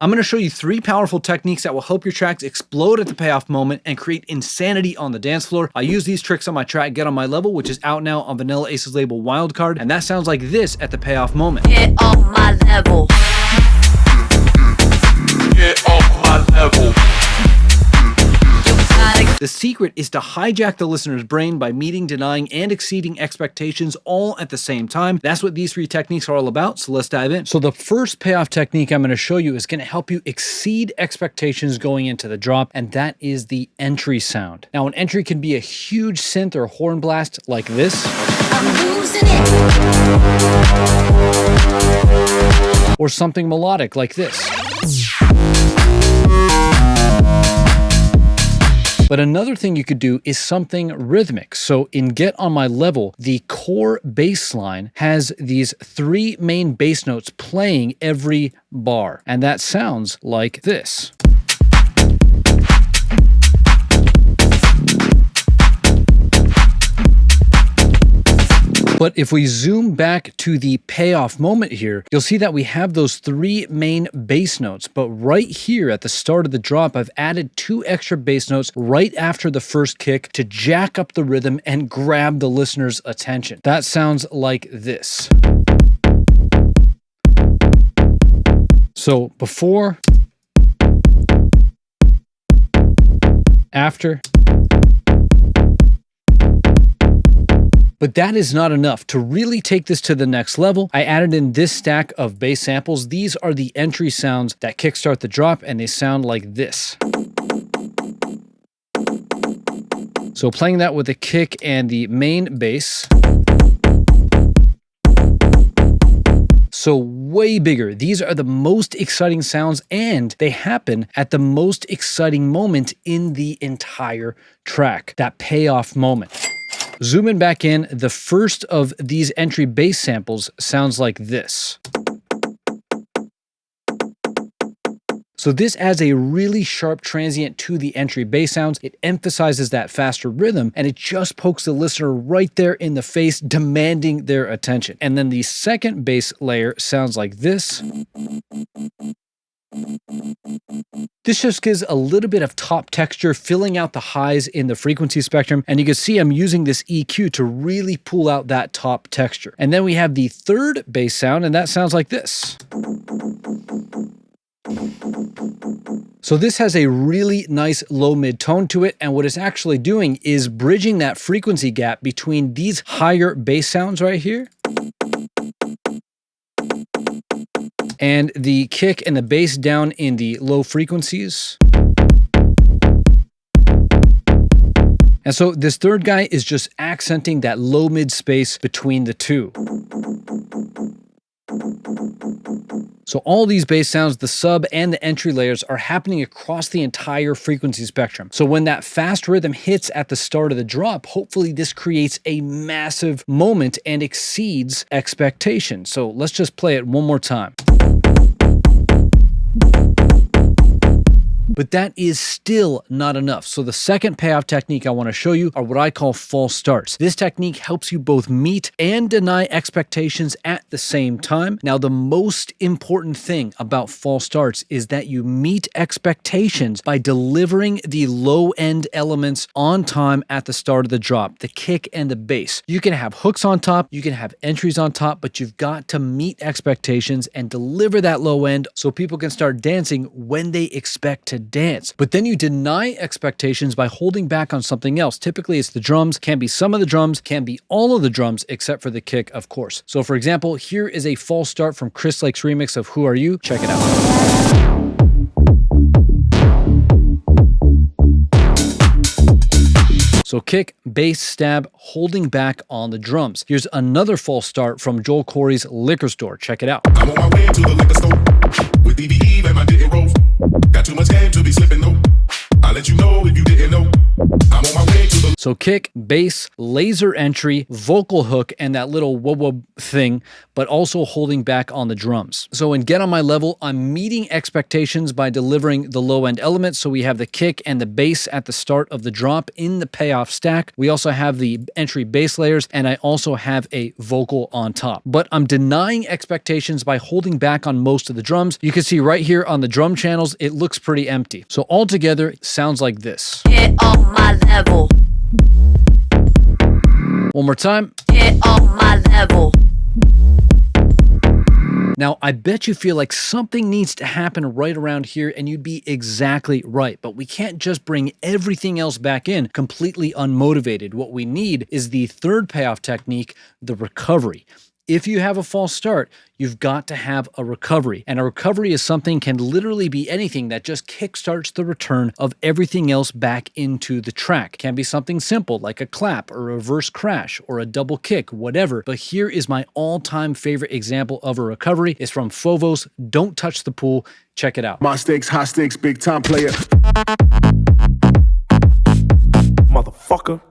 I'm going to show you 3 powerful techniques that will help your tracks explode at the payoff moment and create insanity on the dance floor. I use these tricks on my track Get On My Level, which is out now on Vanilla Ace's label Wildcard, and that sounds like this at the payoff moment. Get on my level. Get off my level. The secret is to hijack the listener's brain by meeting, denying, and exceeding expectations all at the same time. That's what these 3 techniques are all about, so let's dive in. So the first payoff technique I'm going to show you is going to help you exceed expectations going into the drop, and that is the entry sound. Now, an entry can be a huge synth or horn blast like this. I'm losing it. Or something melodic like this. But another thing you could do is something rhythmic. So in Get On My Level, the core bass line has these 3 main bass notes playing every bar. And that sounds like this. But if we zoom back to the payoff moment here, you'll see that we have those 3 main bass notes. But right here at the start of the drop, I've added 2 extra bass notes right after the first kick to jack up the rhythm and grab the listener's attention. That sounds like this. So before, after. But that is not enough. To really take this to the next level, I added in this stack of bass samples. These are the entry sounds that kickstart the drop, and they sound like this. So playing that with the kick and the main bass. So way bigger. These are the most exciting sounds, and they happen at the most exciting moment in the entire track, that payoff moment. Zooming back in, the first of these entry bass samples sounds like this. So this adds a really sharp transient to the entry bass sounds. It emphasizes that faster rhythm, and it just pokes the listener right there in the face, demanding their attention. And then the second bass layer sounds like this. This just gives a little bit of top texture, filling out the highs in the frequency spectrum. And you can see I'm using this EQ to really pull out that top texture. And then we have the third bass sound, and that sounds like this. So this has a really nice low mid tone to it, and what it's actually doing is bridging that frequency gap between these higher bass sounds right here and the kick and the bass down in the low frequencies. And so this third guy is just accenting that low mid space between the two. So all these bass sounds, the sub and the entry layers, are happening across the entire frequency spectrum. So when that fast rhythm hits at the start of the drop, hopefully this creates a massive moment and exceeds expectations. So let's just play it one more time. But that is still not enough. So the second payoff technique I want to show you are what I call false starts. This technique helps you both meet and deny expectations at the same time. Now, the most important thing about false starts is that you meet expectations by delivering the low-end elements on time at the start of the drop, the kick and the bass. You can have hooks on top, you can have entries on top, but you've got to meet expectations and deliver that low end so people can start dancing when they expect to dance. But then you deny expectations by holding back on something else. Typically it's the drums, can be some of the drums, can be all of the drums except for the kick, of course. So for example, here is a false start from Chris Lake's remix of Who Are You? Check it out. So kick, bass, stab, holding back on the drums. Here's another false start from Joel Corey's Liquor Store. Check it out. I'm on my way to the liquor store with BBE and my dick rolls. Got too much game to be slipping though. I'll let you know if you didn't know. I'm on my way to the... So So kick, bass, laser entry, vocal hook, and that little wub thing, but also holding back on the drums. So in Get On My Level, I'm meeting expectations by delivering the low end elements. So we have the kick and the bass at the start of the drop in the payoff stack. We also have the entry bass layers, and I also have a vocal on top. But I'm denying expectations by holding back on most of the drums. You can see right here on the drum channels, it looks pretty empty. So altogether, it sounds like this. Get on my level. One more time. Get on my level. Now, I bet you feel like something needs to happen right around here, and you'd be exactly right. But we can't just bring everything else back in completely unmotivated. What we need is the third payoff technique, the recovery. If you have a false start, you've got to have a recovery. And a recovery is something can literally be anything that just kickstarts the return of everything else back into the track. It can be something simple like a clap or a reverse crash or a double kick, whatever. But here is my all-time favorite example of a recovery. It's from Fovo's Don't Touch the Pool. Check it out. My stakes, high stakes, big time player. Motherfucker.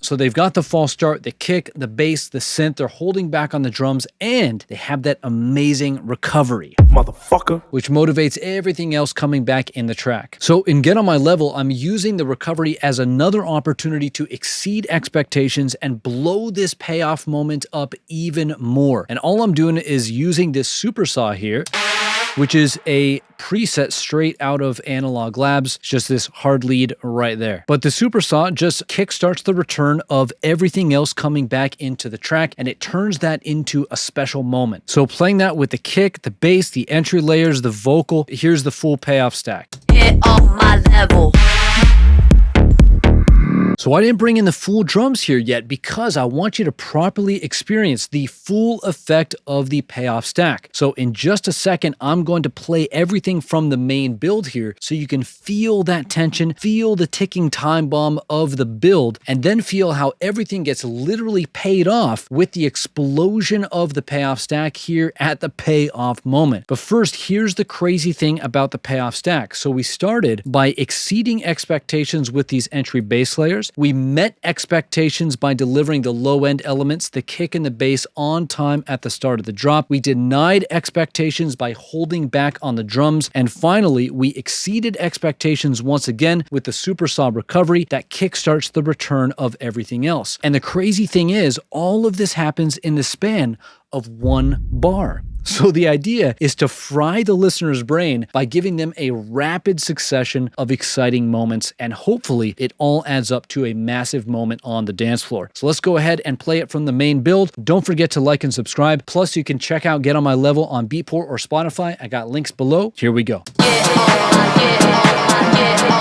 So they've got the false start, the kick, the bass, the synth. They're holding back on the drums, and they have that amazing recovery. Motherfucker. Which motivates everything else coming back in the track. So in Get On My Level, I'm using the recovery as another opportunity to exceed expectations and blow this payoff moment up even more. And all I'm doing is using this supersaw here, which is a preset straight out of Analog Labs. It's just this hard lead right there. But the supersaw just kickstarts the return of everything else coming back into the track, and it turns that into a special moment. So playing that with the kick, the bass, the entry layers, the vocal, here's the full payoff stack. Get on my level. So I didn't bring in the full drums here yet because I want you to properly experience the full effect of the payoff stack. So in just a second, I'm going to play everything from the main build here so you can feel that tension, feel the ticking time bomb of the build, and then feel how everything gets literally paid off with the explosion of the payoff stack here at the payoff moment. But first, here's the crazy thing about the payoff stack. So we started by exceeding expectations with these entry bass layers. We met expectations by delivering the low-end elements, the kick and the bass on time at the start of the drop. We denied expectations by holding back on the drums. And finally, we exceeded expectations once again with the supersaw recovery that kickstarts the return of everything else. And the crazy thing is, all of this happens in the span of one bar. So the idea is to fry the listener's brain by giving them a rapid succession of exciting moments, and hopefully it all adds up to a massive moment on the dance floor. So let's go ahead and play it from the main build. Don't forget to like and subscribe. Plus, you can check out Get On My Level on Beatport or Spotify. I got links below. Here we go. Get on my, get on my, get on